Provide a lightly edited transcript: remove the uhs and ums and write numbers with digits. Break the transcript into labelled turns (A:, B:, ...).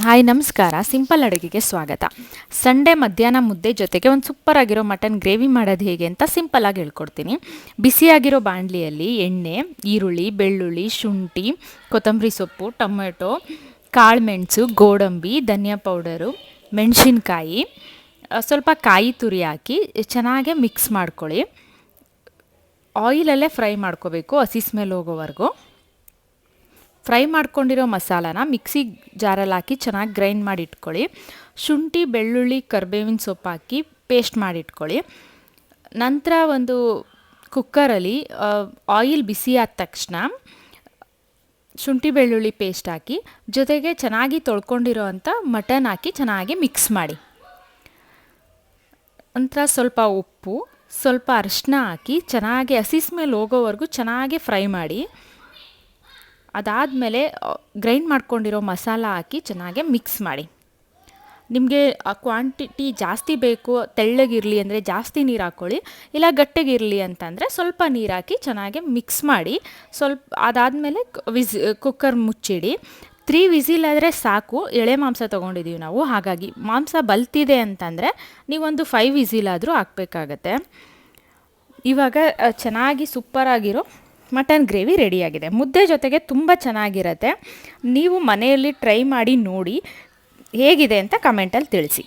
A: Hi ನಮಸ್ಕಾರ, simple ಅಡುಗೆಗೆ ಸ್ವಾಗತ. ಸಂಡೇ ಮಧ್ಯಾಹ್ನ ಮುದ್ದೆ ಜೊತೆಗೆ ಒಂದು ಸೂಪರ್ ಆಗಿರೋ ಮಟನ್ ಗ್ರೇವಿ ಮಾಡೋದು ಹೇಗೆ ಅಂತ ಸಿಂಪಲ್ಲಾಗಿ ಹೇಳ್ಕೊಡ್ತೀನಿ. ಬಿಸಿಯಾಗಿರೋ ಬಾಣಲಿಯಲ್ಲಿ ಎಣ್ಣೆ, ಈರುಳ್ಳಿ, ಬೆಳ್ಳುಳ್ಳಿ, ಶುಂಠಿ, ಕೊತ್ತಂಬರಿ ಸೊಪ್ಪು, ಟೊಮೆಟೊ, ಕಾಳುಮೆಣಸು, ಗೋಡಂಬಿ, ಧನಿಯಾ ಪೌಡರು, ಮೆಣಸಿನ್ಕಾಯಿ, ಸ್ವಲ್ಪ ಕಾಯಿ ತುರಿ ಹಾಕಿ ಚೆನ್ನಾಗಿ ಮಿಕ್ಸ್ ಮಾಡ್ಕೊಳ್ಳಿ. ಆಯಿಲಲ್ಲೇ ಫ್ರೈ ಮಾಡ್ಕೋಬೇಕು ಹಸಿ ಸ್ಮೆಲ್ ಹೋಗೋವರೆಗೂ. ಫ್ರೈ ಮಾಡ್ಕೊಂಡಿರೋ ಮಸಾಲಾನ ಮಿಕ್ಸಿ ಜಾರಲ್ಲಿ ಹಾಕಿ ಚೆನ್ನಾಗಿ ಗ್ರೈಂಡ್ ಮಾಡಿ ಇಟ್ಕೊಳ್ಳಿ. ಶುಂಠಿ, ಬೆಳ್ಳುಳ್ಳಿ, ಕರಿಬೇವಿನ ಸೊಪ್ಪು ಹಾಕಿ ಪೇಸ್ಟ್ ಮಾಡಿ ಇಟ್ಕೊಳ್ಳಿ. ನಂತರ ಒಂದು ಕುಕ್ಕರಲ್ಲಿ ಆಯಿಲ್ ಬಿಸಿ ಆದ ತಕ್ಷಣ ಶುಂಠಿ ಬೆಳ್ಳುಳ್ಳಿ ಪೇಸ್ಟ್ ಹಾಕಿ ಜೊತೆಗೆ ಚೆನ್ನಾಗಿ ತೊಳ್ಕೊಂಡಿರೋ ಅಂಥ ಮಟನ್ ಹಾಕಿ ಚೆನ್ನಾಗಿ ಮಿಕ್ಸ್ ಮಾಡಿ. ನಂತರ ಸ್ವಲ್ಪ ಉಪ್ಪು, ಸ್ವಲ್ಪ ಅರಿಶಿನ ಹಾಕಿ ಚೆನ್ನಾಗಿ ಹಸಿ ಸ್ಮೆಲ್ ಹೋಗೋವರೆಗೂ ಚೆನ್ನಾಗಿ ಫ್ರೈ ಮಾಡಿ. ಅದಾದಮೇಲೆ ಗ್ರೈಂಡ್ ಮಾಡ್ಕೊಂಡಿರೋ ಮಸಾಲ ಹಾಕಿ ಚೆನ್ನಾಗಿ ಮಿಕ್ಸ್ ಮಾಡಿ. ನಿಮಗೆ ಕ್ವಾಂಟಿಟಿ ಜಾಸ್ತಿ ಬೇಕು, ತೆಳ್ಳಗಿರಲಿ ಅಂದರೆ ಜಾಸ್ತಿ ನೀರು ಹಾಕ್ಕೊಳ್ಳಿ, ಇಲ್ಲ ಗಟ್ಟಿಗಿರಲಿ ಅಂತಂದರೆ ಸ್ವಲ್ಪ ನೀರು ಹಾಕಿ ಚೆನ್ನಾಗಿ ಮಿಕ್ಸ್ ಮಾಡಿ. ಅದಾದಮೇಲೆ ಕುಕ್ಕರ್ ಮುಚ್ಚಿಡಿ. 3 ವಿಸಿಲ್ ಆದರೆ ಸಾಕು. ಎಳೆ ಮಾಂಸ ತೊಗೊಂಡಿದ್ದೀವಿ ನಾವು, ಹಾಗಾಗಿ ಮಾಂಸ ಬಲ್ತಿದೆ ಅಂತಂದರೆ ನೀವೊಂದು 5 ವಿಸಿಲ್ ಆದರೂ ಹಾಕಬೇಕಾಗತ್ತೆ. ಇವಾಗ ಚೆನ್ನಾಗಿ ಸೂಪರಾಗಿರೋ ಮಟನ್ ಗ್ರೇವಿ ರೆಡಿಯಾಗಿದೆ. ಮುದ್ದೆ ಜೊತೆಗೆ ತುಂಬ ಚೆನ್ನಾಗಿರುತ್ತೆ. ನೀವು ಮನೆಯಲ್ಲಿ ಟ್ರೈ ಮಾಡಿ ನೋಡಿ, ಹೇಗಿದೆ ಅಂತ ಕಮೆಂಟಲ್ಲಿ ತಿಳಿಸಿ.